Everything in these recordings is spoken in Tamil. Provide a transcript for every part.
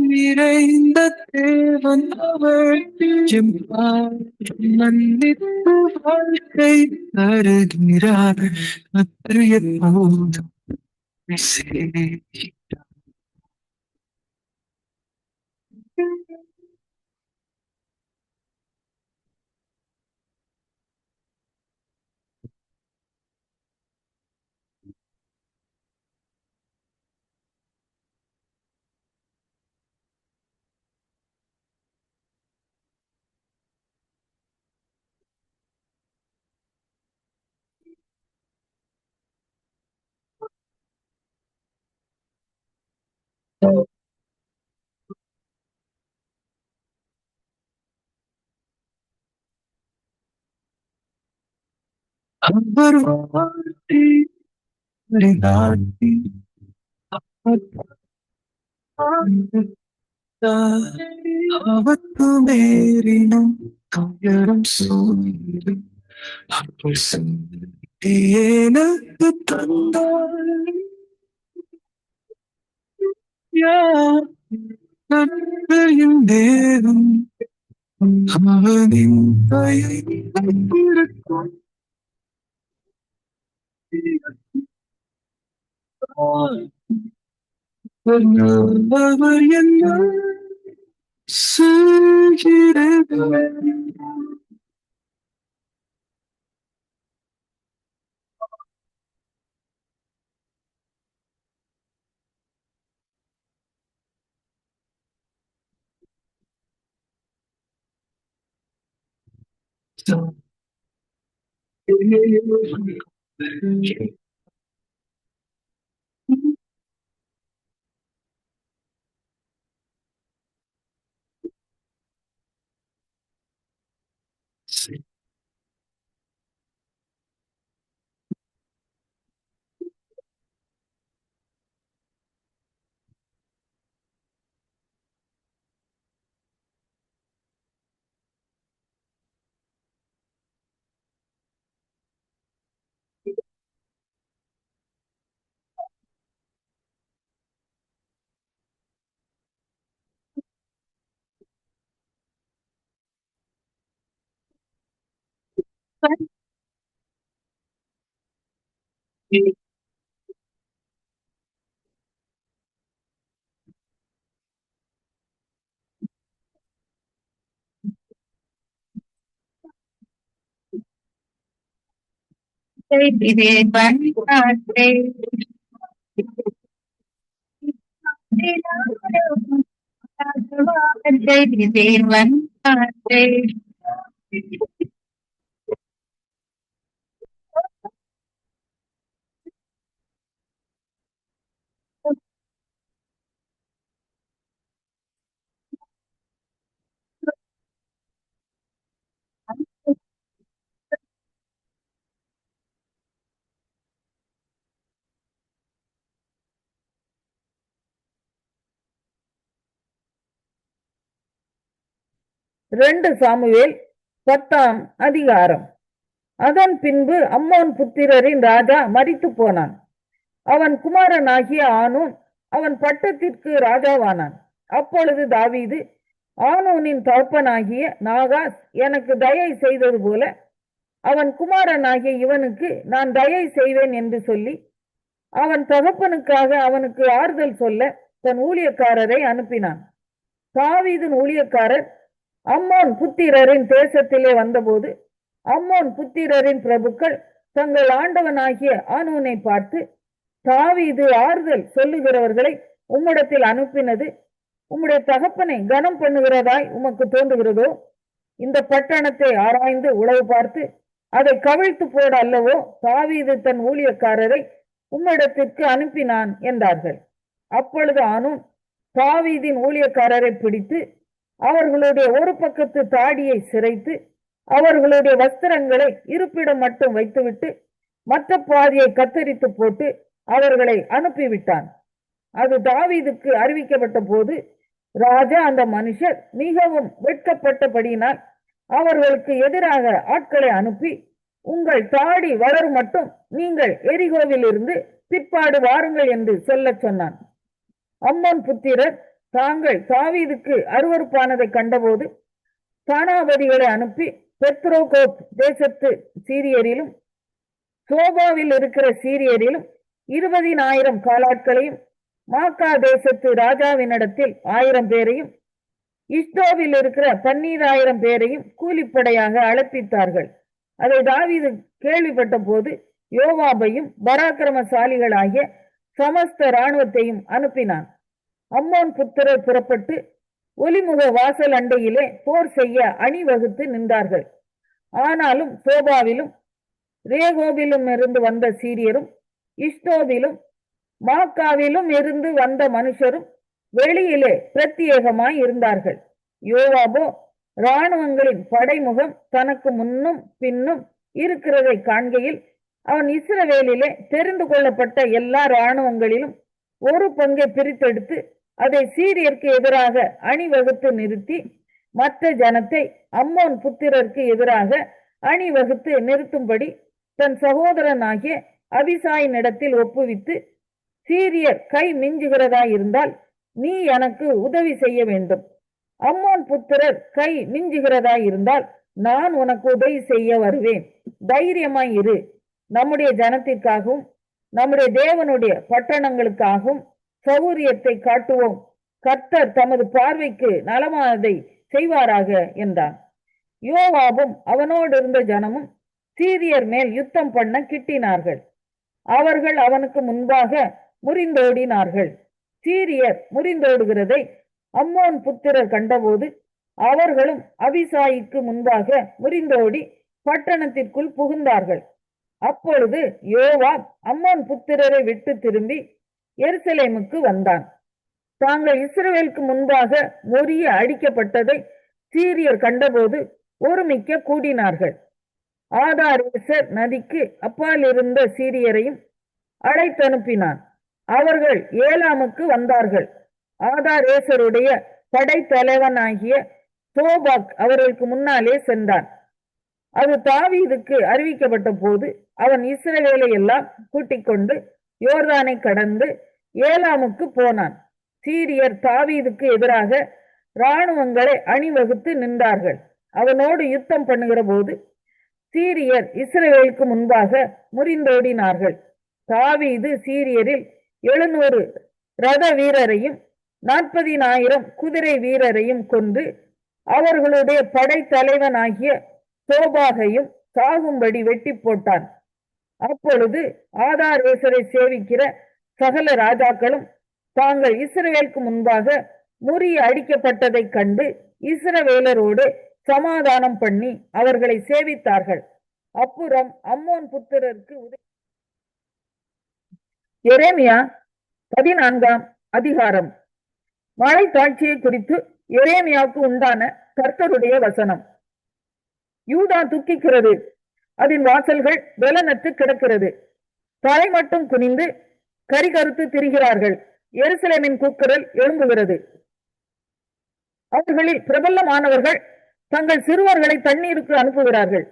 நிறைந்த தேவன் அவள் மன்னித்து வாழ்க்கை தருகிறார் எப்போதும் அவர் வாழ்த்தி நாட்டி அவத்து மேறினும் துயரம் சூழ்நிலும் அப்பள் சந்தி எனக்கு தந்தாள் யார் நன்மையும் நேரும் அவனின் தயை இருக்கும் அவர் என்ன செய்கிறது ரெண்டு சாமுவேல் 10ஆம் அதிகாரம். அதன் பின்பு அம்மோன் புத்திரரின் ராஜா மரித்து போனான். அவன் குமாரனாகிய ஆனூன் அவன் பட்டத்திற்கு ராஜாவானான். அப்பொழுது தாவீது ஆனூனின் தகப்பனாகிய நாகாஸ் எனக்கு தயை செய்தது போல அவன் குமாரனாகிய இவனுக்கு நான் தயை செய்வேன் என்று சொல்லி அவன் தகப்பனுக்காக அவனுக்கு ஆறுதல் சொல்ல தன் ஊழியக்காரரை அனுப்பினான். தாவீதின் ஊழியக்காரர் அம்மோன் புத்திரரின் தேசத்திலே வந்தபோது அம்மோன் புத்திரரின் பிரபுக்கள் தங்கள் ஆண்டவனாகிய ஆனூனை பார்த்து, தாவீது ஆறுதல் சொல்லுகிறவர்களை உம்மிடத்தில் அனுப்பினது உம்முடைய தகப்பனை கனம் பண்ணுகிறதாய் உமக்கு தோன்றுகிறதோ? இந்த பட்டணத்தை ஆராய்ந்து உளவு பார்த்து அதை கவிழ்த்து போட அல்லவோ தாவீது தன் ஊழியக்காரரை உம்மிடத்திற்கு அனுப்பினான் என்றார்கள். அப்பொழுது ஆனூன் தாவீதின் ஊழியக்காரரை பிடித்து அவர்களுடைய ஒரு பக்கத்து தாடியை சிரைத்து அவர்களுடைய வஸ்திரங்களை இருப்பிடம் மட்டும் வைத்துவிட்டு மற்ற பாதியை கத்தரித்து போட்டு அவர்களை அனுப்பிவிட்டான். அது தாவீதுக்கு அறிவிக்கப்பட்ட போது ராஜா அந்த மனுஷர் மிகவும் வெட்கப்பட்டபடியினால் அவர்களுக்கு எதிராக ஆட்களை அனுப்பி, உங்கள் தாடி வளரும் மட்டும் நீங்கள் எரிகோவில் இருந்து பிற்பாடு வாருங்கள் என்று சொல்ல சொன்னான். அம்மோன் புத்திரர் தாங்கள் தாவீதுக்கு அருவருப்பானதை கண்டபோது தானாபதிகளை அனுப்பி பெத்ரோகோப் தேசத்து சீரியரிலும் சோபாவில் இருக்கிற சீரியரிலும் 20,000 காலாட்களையும் மாக்கா தேசத்து ராஜாவினிடத்தில் 1000 பேரையும் இஸ்தோவில் இருக்கிற 12,000 பேரையும் கூலிப்படையாக அழைப்பித்தார்கள். அதை தாவீது கேள்விப்பட்ட போது யோவாபையும் பராக்கிரமசாலிகளாகிய சமஸ்த இராணுவத்தையும் அனுப்பினான். அம்மோன் புத்திரர் புறப்பட்டு ஒலிமுக வாசல் அண்டையிலே போர் செய்ய அணிவகுத்து நின்றார்கள். ஆனாலும் சோபாவிலும் ரேகோபிலும் இருந்து வந்த சீரியரும் இஸ்தோவிலும் மாக்காவிலும் இருந்து வந்த மனுஷரும் வெளியிலே பிரத்யேகமாய் இருந்தார்கள். யோவாபோ இராணுவங்களின் படைமுகம் தனக்கு முன்னும் பின்னும் இருக்கிறதை காண்கையில் அவன் இஸ்ரவேலிலே தெரிந்து கொள்ளப்பட்ட எல்லா இராணுவங்களிலும் ஒரு பங்கை பிரித்தெடுத்து அதை சீரியருக்கு எதிராக அணிவகுத்து நிறுத்தி மற்ற ஜனத்தை அம்மோன் புத்திரருக்கு எதிராக அணிவகுத்து நிறுத்தும்படி தன் சகோதரனாகிய அபிசாயினிடத்தில் ஒப்புவித்து, சீரியர் கை மிஞ்சுகிறதா இருந்தால் நீ எனக்கு உதவி செய்ய வேண்டும், அம்மோன் புத்திரர் கை மிஞ்சுகிறதா இருந்தால் நான் உனக்கு உதவி செய்ய வருவேன், தைரியமாய் இரு, நம்முடைய ஜனத்திற்காகவும் நம்முடைய தேவனுடைய பட்டணங்களுக்காகவும் சௌரியத்தை காட்டுவோம், கர்த்தர் தமது பார்வைக்கு நலமானதை செய்வாராக என்றான். யோவாபும் அவனோடு இருந்த ஜனமும் சீரியர் மேல் யுத்தம் பண்ண கிட்டினார்கள். அவர்கள் அவனுக்கு முன்பாக முறிந்தோடினார்கள். சீரியர் முறிந்தோடுகிறதை அம்மோன் புத்திரர் கண்டபோது அவர்களும் அபிசாயிக்கு முன்பாக முறிந்தோடி பட்டணத்திற்குள் புகுந்தார்கள். அப்பொழுது யோவாப் அம்மோன் புத்திரரை விட்டு திரும்பி எருசலேமுக்கு வந்தான். தாங்கள் இஸ்ரவேலுக்கு முன்பாக முறிய அடிக்கப்பட்டதை சீரியர் கண்டபோது ஒருமிக்க கூடினார்கள். ஆதாரேசர் நதிக்கு அப்பால் இருந்த சீரியரையும் அழைத்தனுப்பினான். அவர்கள் ஏலாமுக்கு வந்தார்கள். ஆதாரேசருடைய படைத்தலைவனாகிய சோபாக் அவர்களுக்கு முன்னாலே சென்றான். அது தாவீதுக்கு அறிவிக்கப்பட்ட போது அவன் இஸ்ரவேலை எல்லாம் கூட்டிக் கொண்டு யோர்தானை கடந்து ஏலாமுக்கு போனான். சீரியர் தாவீதுக்கு எதிராக இராணுவங்களை அணிவகுத்து நின்றார்கள். அவனோடு யுத்தம் பண்ணுகிற போது சீரியர் இஸ்ரவேலுக்கு முன்பாக முறிந்தோடினார்கள். தாவீது சீரியரில் 700 ரத வீரரையும் 40,000 குதிரை வீரரையும் கொண்டு அவர்களுடைய படைத்தலைவனாகிய சோபாகையும் சாகும்படி வெட்டி போட்டான். அப்பொழுது ஆதாரேசரை சேவிக்கிற சகல ராஜாக்களும் தாங்கள் இஸ்ரவேலுக்கு முன்பாக முறிய அடிக்கப்பட்டதை கண்டு இஸ்ரவேலரோடு சமாதானம் பண்ணி அவர்களை சேவித்தார்கள். அப்புறம் அம்மோன் புத்திரருக்கு எரேமியா 14ஆம் அதிகாரம். மழை தாட்சியை குறித்து எரேமியாவுக்கு உண்டான கர்த்தருடைய வசனம். யூதா துக்கிக்கிறது, அதன் வாசல்கள் பலனற்று கிடக்கிறது, தலை மட்டும் குனிந்து கரிகருத்து திரிகிறார்கள். எருசலேமின் கூக்குரல் எழும்புகிறது. அவர்களில் பிரபலமானவர்கள் தங்கள் சிறுவர்களை தண்ணீருக்கு அனுப்புகிறார்கள்.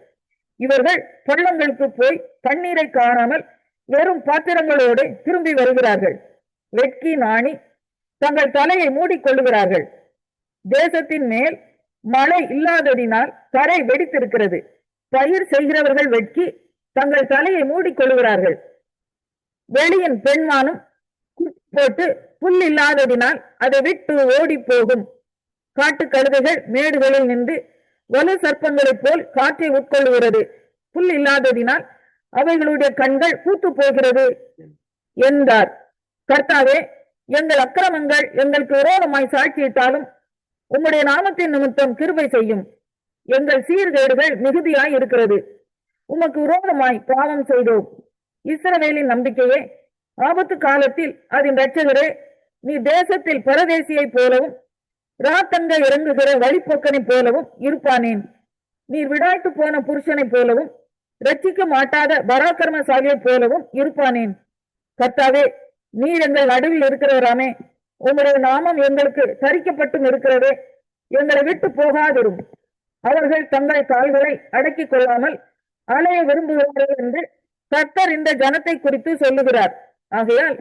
இவர்கள் பள்ளங்களுக்கு போய் தண்ணீரை காணாமல் வெறும் பாத்திரங்களோடு திரும்பி வருகிறார்கள். வெட்கி நாணி தங்கள் தலையை மூடிக்கொள்ளுகிறார்கள். தேசத்தின் மேல் மழை இல்லாததினால் தரை வெடித்திருக்கிறது. பயிர் செய்கிறவர்கள் வெட்கி தங்கள் தலையை மூடிக்கொள்ளுகிறார்கள். வெளியின் பெண்மானும் போட்டு புல் இல்லாததினால் அதை விட்டு ஓடி போகும். காட்டு கழுதைகள் மேடுகளில் நின்று வலு சர்ப்பங்களைப் போல் காற்றை உட்கொள்ளுகிறது. புல் இல்லாததினால் அவைகளுடைய கண்கள் பூத்து போகிறது என்றார். கர்த்தாவே, எங்கள் அக்கிரமங்கள் எங்களுக்கு விரோதமாய் சாட்சியிட்டாலும் உம்முடைய நாமத்தின் நிமித்தம் கிருபை செய்யும். எங்கள் சீர்கேடுகள் மிகுதியாய் இருக்கிறது. உமக்கு விரோதமாய் பாவம் செய்தோம். இஸ்ரவேலின் நம்பிக்கையே, ஆபத்து காலத்தில் அதன் இரட்சகரே, நீ தேசத்தில் பரதேசியை போலவும் ராத்தங்க இறங்குகிற வழிப்போக்கனை போலவும் இருப்பானேன். நீர் விடாய்த்து போன புருஷனை போலவும் ரட்சிக்க மாட்டாத பராக்கிரமசாலியை போலவும் இருப்பானேன். கர்த்தாவே, நீர் எங்கள் நடுவில் இருக்கிறவராமே, உம்முடைய நாமம் எங்களுக்கு தரிக்கப்பட்டும் இருக்கிறதே, எங்களை விட்டு போகாதிரும். அவர்கள் தங்கள் கால்களை அடக்கிக் கொள்ளாமல் அலைய விரும்புகிறார்கள் என்று கர்த்தர் இந்த ஜனத்தை குறித்து சொல்லுகிறார். ஆகையால்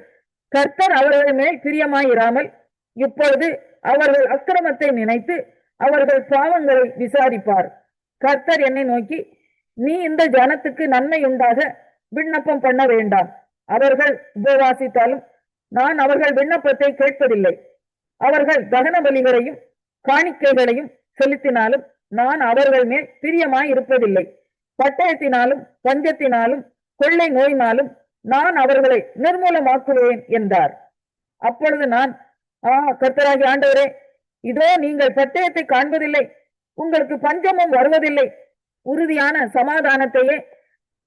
கர்த்தர் அவர்கள் மேல் பிரியமாயிராமல் இப்பொழுது அவர்கள் அக்கிரமத்தை நினைத்து அவர்கள் பாவங்களை விசாரிப்பார். கர்த்தர் என்னை நோக்கி, நீ இந்த ஜனத்துக்கு நன்மை உண்டாக விண்ணப்பம் பண்ண வேண்டாம். அவர்கள் உபவாசித்தாலும் நான் அவர்கள் விண்ணப்பத்தை கேட்பதில்லை. அவர்கள் தகன பலிகளையும் காணிக்கைகளையும் செலுத்தினாலும் நான் அவர்கள் மேல் பிரியமாய் இருப்பதில்லை. பட்டயத்தினாலும் பஞ்சத்தினாலும் கொள்ளை நோயினாலும் நான் அவர்களை நிர்மூலமாக்குவேன் என்றார். அப்பொழுது நான், கர்த்தராகிய ஆண்டவரே, இதோ நீங்கள் பட்டயத்தை காண்பதில்லை, உங்களுக்கு பஞ்சமும் வருவதில்லை, உறுதியான சமாதானத்தையே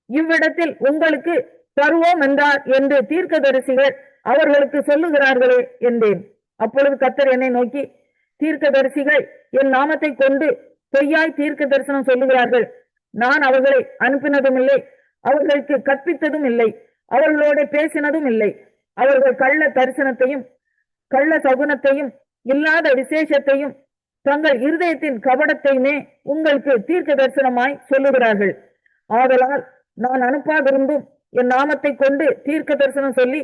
இவ்விடத்தில் உங்களுக்கு தருவோம் என்றார் என்று தீர்க்கதரிசிகள் அவர்களுக்கு சொல்லுகிறார்களே என்றேன். அப்பொழுது கர்த்தர் என்னை நோக்கி, தீர்க்கதரிசிகள் என் நாமத்தை கொண்டு பொய்யாய் தீர்க்க தரிசனம் சொல்லுகிறார்கள். நான் அவர்களை அனுப்பினதும் இல்லை, அவர்களுக்கு கற்பித்ததும் இல்லை, அவர்களோட பேசினதும் இல்லை. அவர்கள் கள்ள தரிசனத்தையும் கள்ள சகுனத்தையும் இல்லாத விசேஷத்தையும் தங்கள் இருதயத்தின் கபடத்தையுமே உங்களுக்கு தீர்க்க தரிசனமாய் சொல்லுகிறார்கள். ஆதலால் நான் அனுப்பாதிருந்தும் என் நாமத்தை கொண்டு தீர்க்க தரிசனம் சொல்லி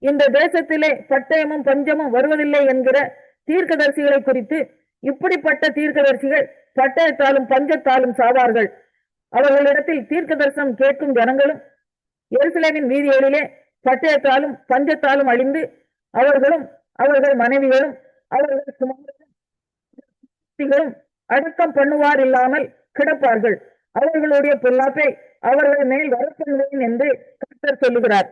இந்த தேசத்திலே பட்டயமும் பஞ்சமும் வருவதில்லை என்கிற தீர்க்கதரிசிகளை குறித்து, இப்படிப்பட்ட தீர்க்கதரிசிகள் பட்டயத்தாலும் பஞ்சத்தாலும் சாவார்கள். அவர்களிடத்தில் தீர்க்க தரிசனம் கேட்கும் ஜனங்களும் எருசலேமின் வீதிகளிலே பட்டயத்தாலும் பஞ்சத்தாலும் அழிந்து அவர்களும் அவர்கள் மனைவிகளும் அவர்கள் குமாரர்களும் அடக்கம் பண்ணுவார் இல்லாமல் கிடப்பார்கள். அவர்களுடைய பொல்லாப்பை அவர்கள் மேல் வரப்பண்ணுவேன் என்று கர்த்தர் சொல்லுகிறார்.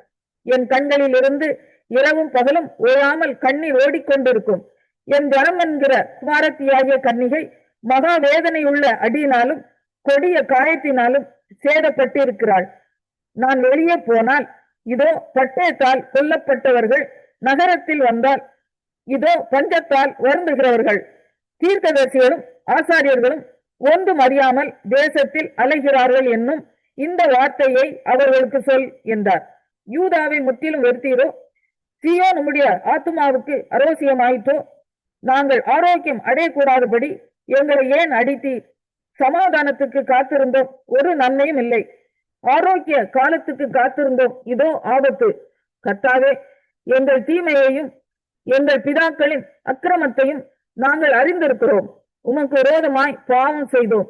என் கண்களில் இருந்து இரவும் பகலும் ஓயாமல் கண்ணீர் ஓடிக்கொண்டிருக்கும். என் ஜனம் என்கிற குமாரத்தியாகிய கன்னிகை மகா வேதனையுள்ள அடியினாலும் கொடிய காயத்தினாலும் சேதப்பட்டிருக்கிறாள். நான் வெளியே போனால் இதோ பட்டயத்தால் கொல்லப்பட்டவர்கள், நகரத்தில் வந்தால் இதோ பஞ்சத்தால் வருந்துகிறவர்கள். தீர்க்கதரிசிகளும் ஆசாரியர்களும் ஒன்றும் அறியாமல் தேசத்தில் அலைகிறார்கள் என்னும் இந்த வார்த்தையை அவர்களுக்கு சொல் என்றார். யூதாவை முற்றிலும் வெறுத்தீரோ? சீயோன் உம்முடைய ஆத்துமாவுக்கு அரோசியமாயிற்றோ? நாங்கள் ஆரோக்கியம் அடையக்கூடாதபடி எங்களை ஏன் அடித்தீர்? சமாதானத்துக்கு காத்திருந்தோம், ஒரு நன்மையும் இல்லை. ஆரோக்கிய காலத்துக்கு காத்திருந்தோம், இதோ ஆபத்து. கர்த்தாவே, எங்கள் தீமையையும் எங்கள் பிதாக்களின் அக்கிரமத்தையும் நாங்கள் அறிந்திருக்கிறோம். உமக்கு விரோதமாய் பாவம் செய்தோம்.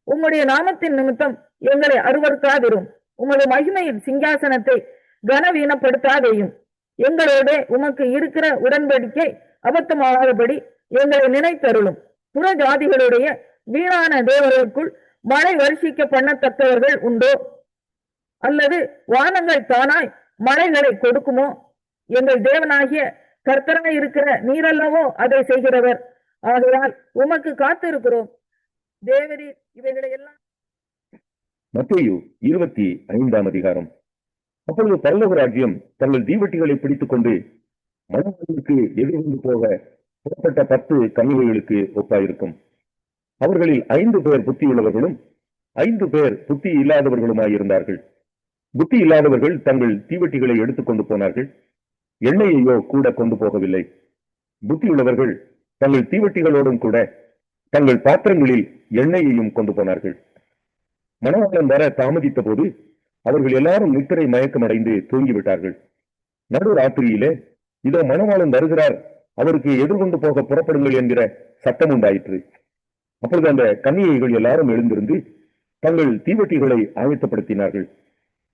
உம்முடைய நாமத்தின் நிமித்தம் எங்களை அருவருக்காதிரும். உமது மகிமையின் சிங்காசனத்தை கனவீனப்படுத்தாதேயும். எங்களோட உமக்கு இருக்கிற உடன்படிக்கை அபத்தமாகாதபடி எங்களை நினைத்தருளும். புற ஜாதிகளுடைய வீணான தேவர்களுக்குள் மழை வருஷிக்க பண்ணத்தக்கவர்கள் உண்டோ? அல்லது வானங்கள் தானாய் மழைகளை கொடுக்குமோ? எங்கள் தேவனாகிய கர்த்தராய் இருக்கிற நீரல்லவோ அதை செய்கிறவர். ஆகையால் உமக்கு காத்திருக்கிறோம். தேவரீர் இவைகளை எல்லாம். மத்தேயு 25 அதிகாரம். அப்பொழுது பரலோக ராஜ்யம் தங்கள் தீவட்டிகளை பிடித்துக் கொண்டு மணவாளனுக்கு எதிர்கொண்டு போக புறப்பட்ட 10 கன்னிகைகளுக்கு ஒப்பாயிருக்கும். அவர்களில் 5 பேர் புத்தி உள்ளவர்களும் 5 பேர் புத்தி இல்லாதவர்களுமாயிருந்தார்கள். புத்தி இல்லாதவர்கள் தங்கள் தீவட்டிகளை எடுத்துக்கொண்டு போனார்கள், எண்ணெயையோ கூட கொண்டு போகவில்லை. புத்தி உள்ளவர்கள் தங்கள் தீவட்டிகளோடும் கூட தங்கள் பாத்திரங்களில் எண்ணெயையும் கொண்டு போனார்கள். மணவாளன் வர தாமதித்த போது அவர்கள் எல்லாரும் நித்திரை மயக்கமடைந்து தூங்கிவிட்டார்கள். நடு ராத்திரியிலே, இதோ மணவாளன் வருகிறார், அவருக்கு எதிர்கொண்டு போக புறப்படுங்கள் என்கிற சத்தம் உண்டாயிற்று. அப்பொழுது அந்த கன்னிகைகள் எல்லாரும் எழுந்திருந்து தங்கள் தீவட்டிகளை ஆயத்தப்படுத்தினார்கள்.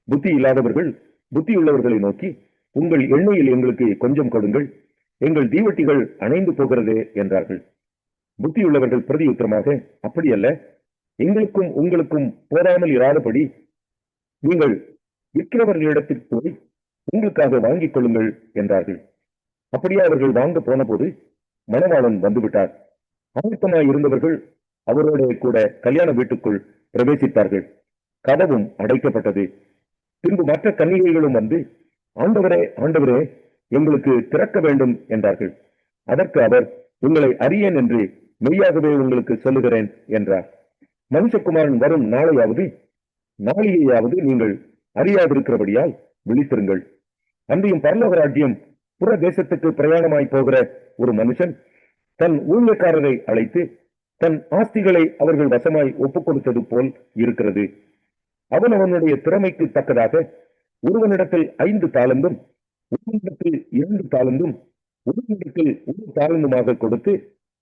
புத்தி இல்லாதவர்கள் புத்தியுள்ளவர்களை நோக்கி, உங்கள் எண்ணெயில் எங்களுக்கு கொஞ்சம் கொடுங்கள், எங்கள் தீவட்டிகள் அணைந்து போகிறதே என்றார்கள். புத்தியுள்ளவர்கள் பிரதியுத்தரமாக, அப்படியல்ல, எங்களுக்கும் உங்களுக்கும் போதாமல் இராதபடி நீங்கள் விற்கிறவர்களிடத்திற்கு போய் உங்களுக்காக வாங்கிக் கொள்ளுங்கள் என்றார்கள். அப்படியே அவர்கள் வாங்க போன போது மணவாளன் வந்துவிட்டார். ஆயத்தமாய் இருந்தவர்கள் அவரோட கூட கல்யாண வீட்டுக்குள் பிரவேசித்தார்கள். கதவும் அடைக்கப்பட்டது. பின்பு மற்ற கன்னிகைகளும் வந்து, ஆண்டவரே, ஆண்டவரே, எங்களுக்கு திறக்க வேண்டும் என்றார்கள். அதற்கு அவர், உங்களை அறியேன் என்று மெய்யாகவே உங்களுக்கு சொல்லுகிறேன் என்றார். மனுஷகுமாரன் வரும் நாளையாவது நாளிகையாவது நீங்கள் அறியாதிருக்கிறபடியால் விழித்திருங்கள். அன்றையும் பரலோக ராஜ்யம் புற தேசத்துக்கு பிரயாணமாய் போகிற ஒரு மனுஷன் தன் ஊழியக்காரரை அழைத்து தன் ஆஸ்திகளை அவர்கள் வசமாய் ஒப்புக் கொடுத்தது போல் இருக்கிறது. அவன் அவனுடைய திறமைக்கு தக்கதாக ஒருவனிடத்தில் 5 தாலந்தும், ஒருவனிடத்தில் 2 தாலந்தும், ஒருவனிடத்தில் 1 தாலந்துமாக கொடுத்து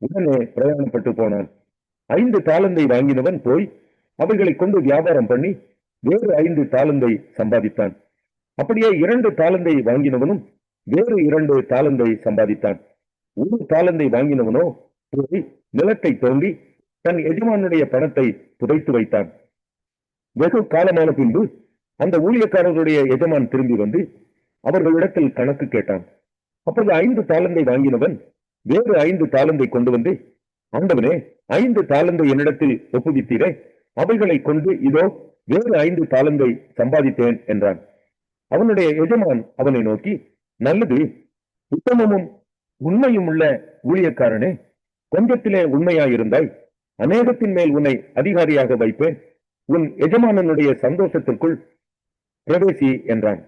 உடனே பிரயாணப்பட்டு போனான். 5 தாலந்தை வாங்கினவன் போய் அவைகளை கொண்டு வியாபாரம் பண்ணி வேறு 5 தாலந்தை சம்பாதித்தான். அப்படியே 2 தாலந்தை வாங்கினவனும் வேறு 2 தாலந்தை சம்பாதித்தான். 1 தாலந்தை வாங்கினவனோ போய் நிலத்தை தோண்டி தன் எஜமானுடைய பணத்தை புதைத்து வைத்தான். வெகு காலமான பின்பு அந்த ஊழியக்காரருடைய எஜமான் திரும்பி வந்து அவர்களிடத்தில் கணக்கு கேட்டான். அப்போது 5 தாலந்தை வாங்கினவன் வேறு 5 தாலந்தை கொண்டு வந்து, ஆண்டவனே, 5 தாலந்தை என்னிடத்தில் ஒப்புவித்தீரே, அவைகளை கொண்டு இதோ வேறு 5 தாலந்தை சம்பாதித்தேன் என்றான். அவனுடைய எஜமான் அவனை நோக்கி, நல்லது, உத்தமமும் உண்மையும் உள்ள ஊழியக்காரனே, கொஞ்சத்திலே உண்மையாயிருந்தாய், அநேகத்தின் மேல் உன்னை அதிகாரியாக வைப்பேன், உன் எஜமானனுடைய சந்தோஷத்திற்குள் பிரவேசி என்றான்.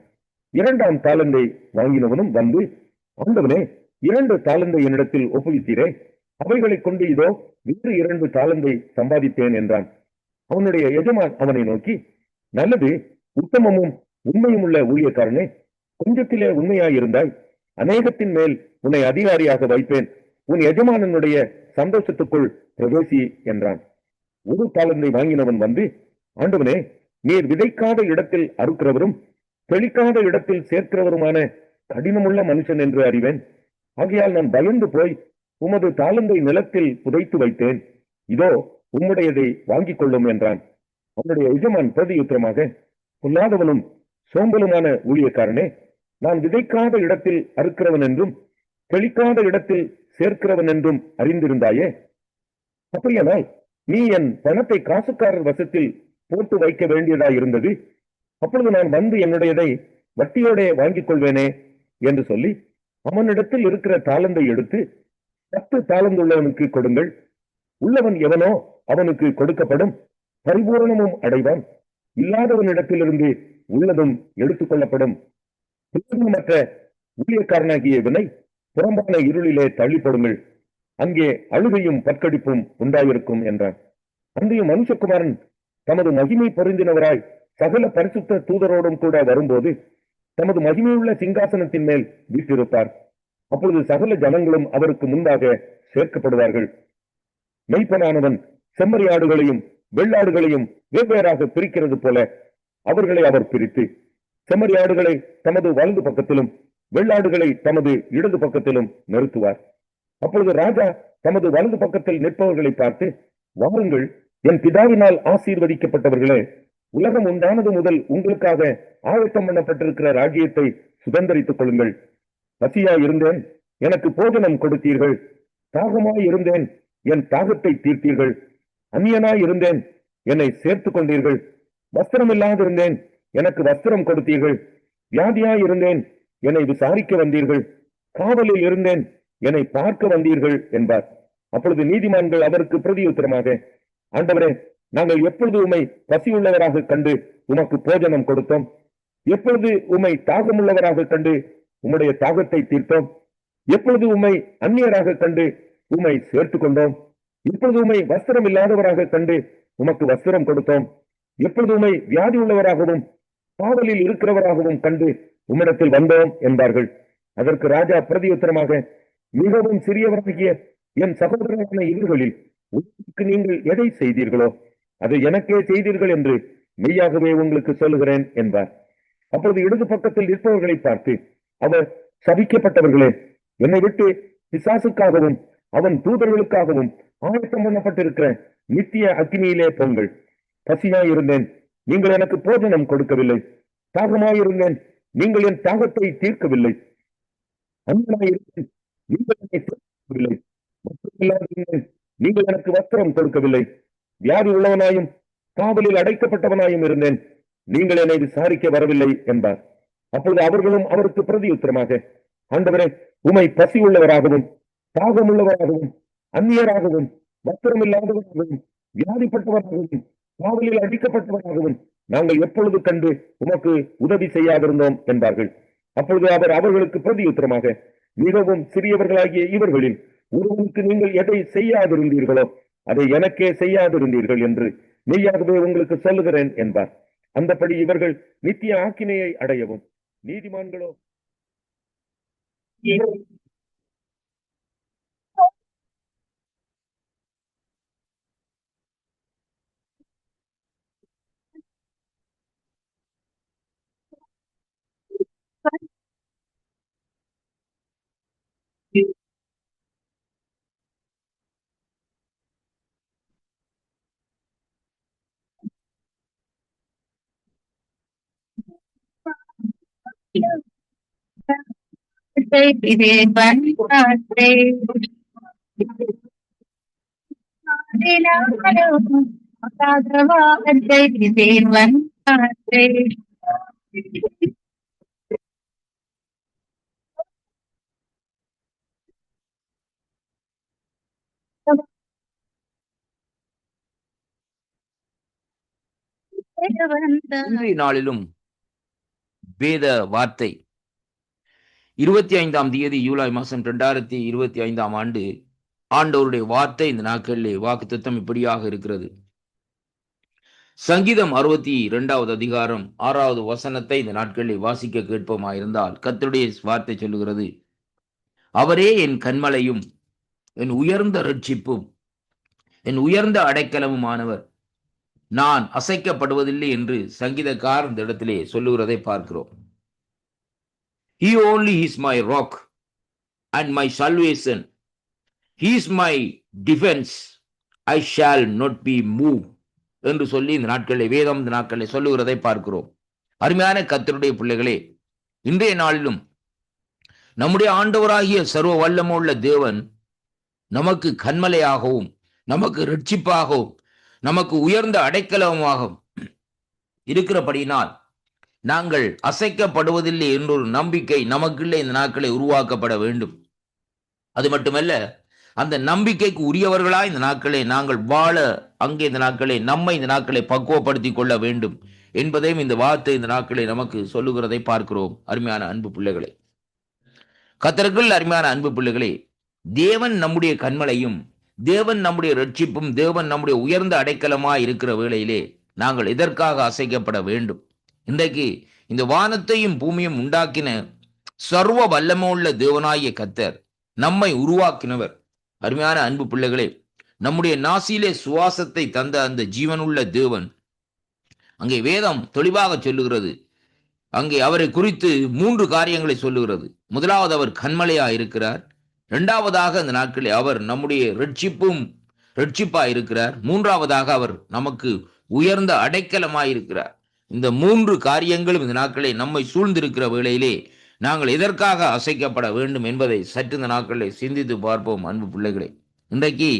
2ஆம் தாலந்தை வாங்கினவனும் வந்து, ஆண்டவனே, 2 தாலந்தை என்னிடத்தில் ஒப்புவித்தீரே, அவைகளை கொண்டு இதோ வேறு 2 தாலந்தை சம்பாதித்தேன் என்றான். அவனுடைய எஜமான் அவனை நோக்கி, நல்லது, உத்தமமும் உண்மையும் உள்ள ஊழியக்காரனே, கொஞ்சத்திலே உண்மையாயிருந்தாய், அநேகத்தின் மேல் உன்னை அதிகாரியாக வைப்பேன், உன் எஜமானனுடைய சந்தோஷத்துக்குள் பிரவேசி என்றான். 1 தாலந்தை வாங்கினவன் வந்து, ஆண்டவனே, நீர் விதைக்காத இடத்தில் அறுக்கிறவரும் தெளிக்காத இடத்தில் சேர்க்கிறவருமான கடினமுள்ள மனுஷன் என்று அறிவேன். ஆகையால் நான் பயந்து போய் உமது தாலந்தை நிலத்தில் புதைத்து வைத்தேன், இதோ உம்முடையதை வாங்கிக் கொள்ளும் என்றான். அவனுடைய எஜமான் பிரதியுத்தரமாக, பொல்லாதவனும் சோம்பலுமான ஊழியக்காரனே, நான் விதைக்காத இடத்தில் அறுக்கிறவன் என்றும் தெளிக்காத இடத்தில் சேர்க்கிறவன் என்றும் அறிந்திருந்தாயே. அப்படியானால் நீ என் பணத்தை காசுக்காரர் வசத்தில் போட்டு வைக்க வேண்டியதா இருந்தது. அப்பொழுது நான் வந்து என்னுடையதை வட்டியோட வாங்கிக் கொள்வேனே என்று சொல்லி அவனிடத்தில் இருக்கிற தாலந்தை எடுத்து 10 தாலந்துள்ளவனுக்கு கொடுங்கள். உள்ளவன் எவனோ அவனுக்கு கொடுக்கப்படும், பரிபூரணமும் அடைவான். இல்லாதவனிடத்திலிருந்து உள்ளதும் எடுத்துக் கொள்ளப்படும். மற்ற ஊழியக்காரனாகிய இவனை புறம்பான இருளிலே தள்ளிப்படுங்கள், அங்கே அழுகையும் பற்கடிப்பும் உண்டாயிருக்கும் என்றான். அன்றைய மனுஷகுமாரன் தமது மகிமை பொருந்தினவராய் சகல பரிசுத்த தூதரோடும் கூட வரும்போது தமது மகிமையுள்ள சிங்காசனத்தின் மேல் வீற்றிருப்பார். அப்பொழுது சகல ஜனங்களும் அவருக்கு முன்பாக சேர்க்கப்படுவார்கள். மெய்ப்பனானவன் செம்மறியாடுகளையும் வெள்ளாடுகளையும் வெவ்வேறாக பிரிக்கிறது போல அவர்களை அவர் பிரித்து செம்மறியாடுகளை தமது வலது பக்கத்திலும் வெள்ளாடுகளை தமது இடது பக்கத்திலும் நிறுத்துவார். அப்பொழுது ராஜா தமது வலது பக்கத்தில் நிற்பவர்களை பார்த்து, வாருங்கள், என் பிதாவினால் ஆசீர்வதிக்கப்பட்டவர்களே, உலகம் உண்டானது முதல் உங்களுக்காக ஆயத்தம் பண்ணப்பட்டிருக்கிற ராஜ்யத்தை சுதந்திரித்துக் கொள்ளுங்கள். பசியாய் இருந்தேன், எனக்கு போஜனம் கொடுத்தீர்கள். தாகமாய் இருந்தேன், என் தாகத்தை தீர்த்தீர்கள். அந்நியனாய் இருந்தேன், என்னை சேர்த்துக் கொண்டீர்கள். வஸ்திரம் இல்லாதிருந்தேன், எனக்கு வஸ்திரம் கொடுத்தீர்கள். வியாதியாய் இருந்தேன், என்னை விசாரிக்க வந்தீர்கள். காவலில் இருந்தேன், என்னை பார்க்க வந்தீர்கள் என்பார். அப்பொழுது நீதிமான்கள் அவருக்கு பிரதியுத்தரமாக, ஆண்டவரே, நாங்கள் எப்பொழுது உம்மை பசியுள்ளவராக கண்டு உமக்கு போஜனம் கொடுத்தோம்? எப்பொழுது உம்மை தாகமுள்ளவராக கண்டு உம்முடைய தாகத்தை தீர்த்தோம்? எப்பொழுது உம்மை அந்நியராக கண்டு உம்மை சேர்த்துக் கொண்டோம்? இப்பொழுது உம்மை வஸ்திரம் இல்லாதவராக கண்டு உமக்கு வஸ்திரம் கொடுத்தோம்? எப்பொழுது உம்மை வியாதி உள்ளவராகவும் காவலில் இருக்கிறவராகவும் கண்டு உம்மிடத்தில் வந்தோம் என்பார்கள். அதற்கு ராஜா பிரதியுத்தரமாக, மிகவும் சிறியவராகிய என் சகோதரரான இவர்களில் உங்களுக்கு நீங்கள் எதை செய்தீர்களோ அதை எனக்கே செய்தீர்கள் என்று மெய்யாகவே உங்களுக்கு சொல்லுகிறேன் என்பார். அப்பொழுது இடது பக்கத்தில் இருப்பவர்களை பார்த்து அவர், சபிக்கப்பட்டவர்களே, என்னை விட்டு பிசாசுக்காகவும் அவன் தூதர்களுக்காகவும் ஆயத்தம் பண்ணப்பட்டிருக்கிற நித்திய அக்கினியிலே போங்கள். பசியாயிருந்தேன், நீங்கள் எனக்கு போஜனம் கொடுக்கவில்லை. தாகமாயிருந்தேன், நீங்கள் என் தாகத்தை தீர்க்கவில்லை. அன்பனாயிருந்தேன், நீங்கள் என்னை தீர்க்கவில்லை. நீங்கள் எனக்கு வஸ்திரம் கொடுக்கவில்லை. வியாதி உள்ளவனாயும் காவலில் அடைக்கப்பட்டவனாயும் இருந்தேன், நீங்கள் என்னை விசாரிக்க வரவில்லை என்பார். அப்பொழுது அவர்களும் அவருக்கு பிரதியுத்தரமாக, ஆண்டவரே, உம்மை பசி உள்ளவராகவும் தாகமுள்ளவராகவும் அந்நியராகவும் வஸ்திரம் இல்லாதவராகவும் வியாதிப்பட்டவராகவும் காவலில் அடிக்கப்பட்டவராகவும் நாங்கள் எப்பொழுது கண்டு உமக்கு உதவி செய்யாதிருந்தோம் என்பார்கள். அப்பொழுது அவர் அவர்களுக்கு பிரதியுத்தரமாக, மிகவும் சிறியவர்களாகிய இவர்களில் ஒருவனுக்கு நீங்கள் எதை செய்யாதிருந்தீர்களோ அதை எனக்கே செய்யாதிருந்தீர்கள் என்று மெய்யாகவே உங்களுக்கு சொல்லுகிறேன் என்பார். அந்தபடி இவர்கள் நித்திய ஆக்கினையை அடையவும், நீதிமான்களோ இன்றைய நாளிலும் வேத வார்த்தை 25ஆம் தேதி ஜூலை மாதம் 2025ஆம் ஆண்டு ஆண்டவருடைய வார்த்தை இந்த நாட்களிலே வாக்குத்தத்தம் இப்படியாக இருக்கிறது. சங்கீதம் 62வது அதிகாரம் 6வது வசனத்தை இந்த நாட்களிலே வாசிக்க கேட்போமாயிருந்தால், கர்த்தருடைய வார்த்தை சொல்லுகிறது, அவரே என் கன்மலையும் என் உயர்ந்த ரட்சிப்பும் என் உயர்ந்த அடைக்கலமுமானவர், நான் அசைக்கப்படுவதில்லை என்று சங்கீதக்காரர் இந்த இடத்திலே சொல்லுகிறதை பார்க்கிறோம். He only is my rock and my salvation. He is my defense. I shall not be moved என்று சொல்லி இந்த நாட்களில் வேதம் இந்த நாட்களில் சொல்லுகிறதை பார்க்கிறோம். அருமையான கர்த்தருடைய பிள்ளைகளே, இன்றைய நாளிலும் நம்முடைய ஆண்டவராகிய சர்வ வல்லமுள்ள தேவன் நமக்கு கன்மலையாகவும் நமக்கு ரட்சிப்பாகவும் நமக்கு உயர்ந்த அடைக்கலமாகவும் இருக்கிறபடினால் நாங்கள் அசைக்கப்படுவதில்லை என்றொரு நம்பிக்கை நமக்குள்ளே இந்த நாட்களை உருவாக்கப்பட வேண்டும். அது மட்டுமல்ல, அந்த நம்பிக்கைக்கு உரியவர்களாய் இந்த நாட்களை நாங்கள் வாழ அங்கே இந்த நாட்களை நம்மை இந்த நாட்களை பக்குவப்படுத்தி கொள்ள வேண்டும் என்பதையும் இந்த வார்த்தை இந்த நாட்களை நமக்கு சொல்லுகிறதை பார்க்கிறோம். அருமையான அன்பு பிள்ளைகளே, கர்த்தருக்குள் அருமையான அன்பு பிள்ளைகளே, தேவன் நம்முடைய கன்மலையும் தேவன் நம்முடைய ரட்சிப்பும் தேவன் நம்முடைய உயர்ந்த அடைக்கலமாய் இருக்கிற வேளையிலே நாங்கள் எதற்காக அசைக்கப்பட வேண்டும்? இன்றைக்கு இந்த வானத்தையும் பூமியும் உண்டாக்கின சர்வ வல்லமுள்ள தேவனாகிய கர்த்தர் நம்மை உருவாக்கினவர். அருமையான அன்பு பிள்ளைகளே, நம்முடைய நாசியிலே சுவாசத்தை தந்த அந்த ஜீவனுள்ள தேவன் அங்கே வேதம் தெளிவாக சொல்லுகிறது. அங்கே அவரை குறித்து 3 காரியங்களை சொல்லுகிறது. முதலாவது, அவர் கன்மலையா இருக்கிறார். இரண்டாவதாக, அந்த நாட்களில் அவர் நம்முடைய ரட்சிப்பா இருக்கிறார். மூன்றாவதாக, அவர் நமக்கு உயர்ந்த அடைக்கலமாய் இருக்கிறார். இந்த 3 காரியங்களும் இந்த நாட்களை நம்மை சூழ்ந்திருக்கிற வேளையிலே நாங்கள் எதற்காக அசைக்கப்பட வேண்டும் என்பதை சற்று இந்த நாட்களை சிந்தித்து பார்ப்போம். அன்பு பிள்ளைகளே, இன்றைக்கு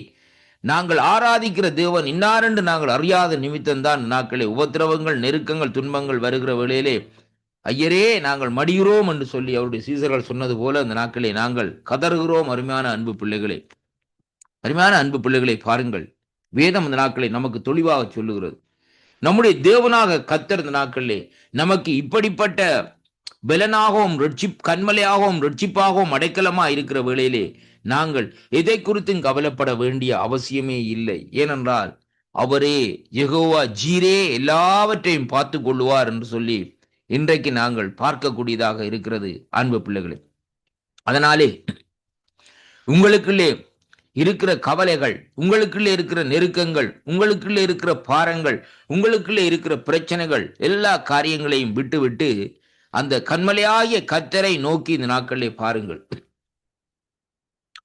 நாங்கள் ஆராதிக்கிற தேவன் இன்னாரென்று நாங்கள் அறியாத நிமித்தம்தான் நாட்களை உபத்திரவங்கள், நெருக்கங்கள், துன்பங்கள் வருகிற வேளையிலே ஐயரே நாங்கள் மடிகிறோம் என்று சொல்லி அவருடைய சீசர்கள் சொன்னது போல இந்த நாட்களை நாங்கள் கதறுகிறோம். அருமையான அன்பு பிள்ளைகளே, அருமையான அன்பு பிள்ளைகளை பாருங்கள், வேதம் இந்த நாட்களை நமக்கு தெளிவாக சொல்லுகிறது. நம்முடைய தேவனாக கர்த்தர் இந்த நாட்களிலே நமக்கு இப்படிப்பட்ட பலனாகவும் கன்மலையாகவும் ரட்சிப்பாகவும் அடைக்கலமா இருக்கிற வேளையிலே நாங்கள் எதை குறித்தும் கவலைப்பட வேண்டிய அவசியமே இல்லை. ஏனென்றால் அவரே யெகோவா ஜீரே எல்லாவற்றையும் பார்த்து கொள்ளுவார் என்று சொல்லி இன்றைக்கு நாங்கள் பார்க்கக்கூடியதாக இருக்கிறது. அன்பு பிள்ளைகளே, அதனாலே உங்களுக்குள்ளே இருக்கிற கவலைகள், உங்களுக்குள்ளே இருக்கிற நெருக்கங்கள், உங்களுக்குள்ளே இருக்கிற பாரங்கள், உங்களுக்குள்ளே இருக்கிற பிரச்சனைகள், எல்லா காரியங்களையும் விட்டு அந்த கன்மலையாகிய கர்த்தரை நோக்கி இந்த நாட்களிலே பாருங்கள்.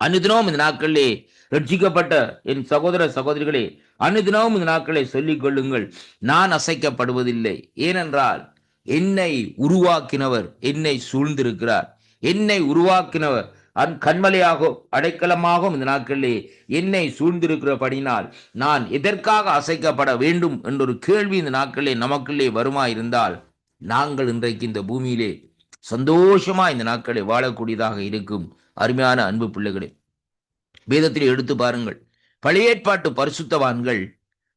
அனுதினமும் இந்த நாட்களிலே ரட்சிக்கப்பட்ட என் சகோதர சகோதரிகளே, அனுதினமும் இந்த நாட்களை சொல்லிக் கொள்ளுங்கள், நான் அசைக்கப்படுவதில்லை. ஏனென்றால் என்னை உருவாக்கினவர் என்னை சூழ்ந்திருக்கிறார். என்னை உருவாக்கினவர் கன்மலையாகவும் அடைக்கலமாகவும் இந்த நாட்களிலே என்னை சூழ்ந்திருக்கிறபடினால் நான் எதற்காக அசைக்கப்பட வேண்டும் என்றொரு கேள்வி இந்த நாட்களிலே நமக்குள்ளே வருமாயிருந்தால் நாங்கள் இன்றைக்கு இந்த பூமியிலே சந்தோஷமா இந்த நாட்களை வாழக்கூடியதாக இருக்கும். அருமையான அன்பு பிள்ளைகளே, வேதத்திலே எடுத்து பாருங்கள், பழைய ஏற்பாட்டு பரிசுத்தவான்கள்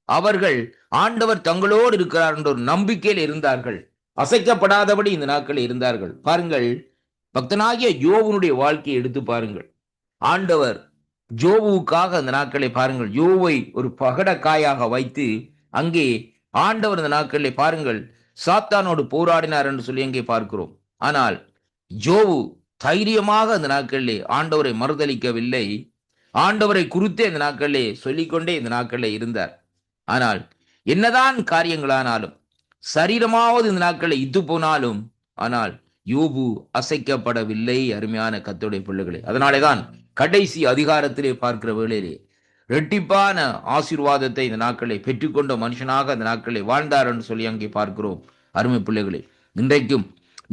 அவர்கள் ஆண்டவர் தங்களோடு இருக்கிறார் என்ற ஒரு நம்பிக்கையில் இருந்தார்கள். அசைக்கப்படாதபடி இந்த நாட்களில் இருந்தார்கள். பாருங்கள், பக்தனாகிய யோபனுடைய வாழ்க்கையை எடுத்து பாருங்கள். ஆண்டவர் யோபுவுக்காக அந்த நாட்களை பாருங்கள், யோபை ஒரு பகடக்காயாக வைத்து அங்கே ஆண்டவர் இந்த நாட்களிலே பாருங்கள் சாத்தானோடு போராடினார் என்று சொல்லி அங்கே பார்க்கிறோம். ஆனால் யோபு தைரியமாக அந்த நாட்களிலே ஆண்டவரை மறுதலிக்கவில்லை. ஆண்டவரை குறித்தே இந்த நாட்களிலே சொல்லிக்கொண்டே இந்த நாட்களிலே இருந்தார். ஆனால் என்னதான் காரியங்களானாலும், சரீரமாவது இந்த நாட்களில் இத்து போனாலும், ஆனால் யோபு அசைக்கப்படவில்லை. அருமையான கர்த்தருடைய பிள்ளைகளே, அதனாலேதான் கடைசி அதிகாரத்திலே பார்க்கிற வேளையிலே இரட்டிப்பான ஆசீர்வாதத்தை இந்த நாட்களை பெற்றுக்கொண்ட மனுஷனாக அந்த நாட்களை வாழ்ந்தார் என்று சொல்லி அங்கே பார்க்கிறோம். அருமை பிள்ளைகளே, இன்றைக்கும்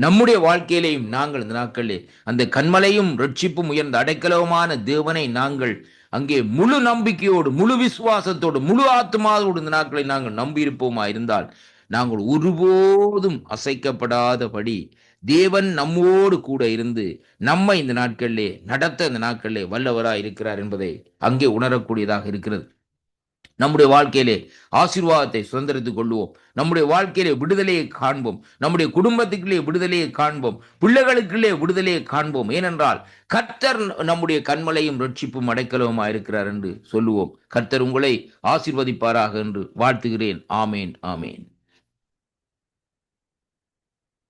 நம்முடைய வாழ்க்கையிலேயும் நாங்கள் இந்த நாட்களிலே அந்த கன்மலையும் ரட்சிப்பும் உயர்ந்த அடைக்கலவுமான தேவனை நாங்கள் அங்கே முழு நம்பிக்கையோடு, முழு விசுவாசத்தோடு, முழு ஆத்மாவோடு இந்த நாட்களை நாங்கள் நம்பியிருப்போமா இருந்தால், நாங்கள் ஒருபோதும் அசைக்கப்படாதபடி தேவன் நம்மோடு கூட இருந்து நம்மை இந்த நாட்களிலே நடத்த இந்த நாட்களிலே வல்லவராய் இருக்கிறார் என்பதை அங்கே உணரக்கூடியதாக இருக்கிறது. நம்முடைய வாழ்க்கையிலே ஆசீர்வாதத்தை சுதந்திரத்துக் கொள்வோம். நம்முடைய வாழ்க்கையிலே விடுதலையை காண்போம். நம்முடைய குடும்பத்துக்குள்ளே விடுதலையை காண்போம். பிள்ளைகளுக்குள்ளே விடுதலையை காண்போம். ஏனென்றால் கர்த்தர் நம்முடைய கன்மலையும் ரட்சிப்பும் அடைக்கலவுமா இருக்கிறார் என்று சொல்லுவோம். கர்த்தர் உங்களை ஆசீர்வதிப்பாராக என்று வாழ்த்துகிறேன். ஆமேன், ஆமேன்.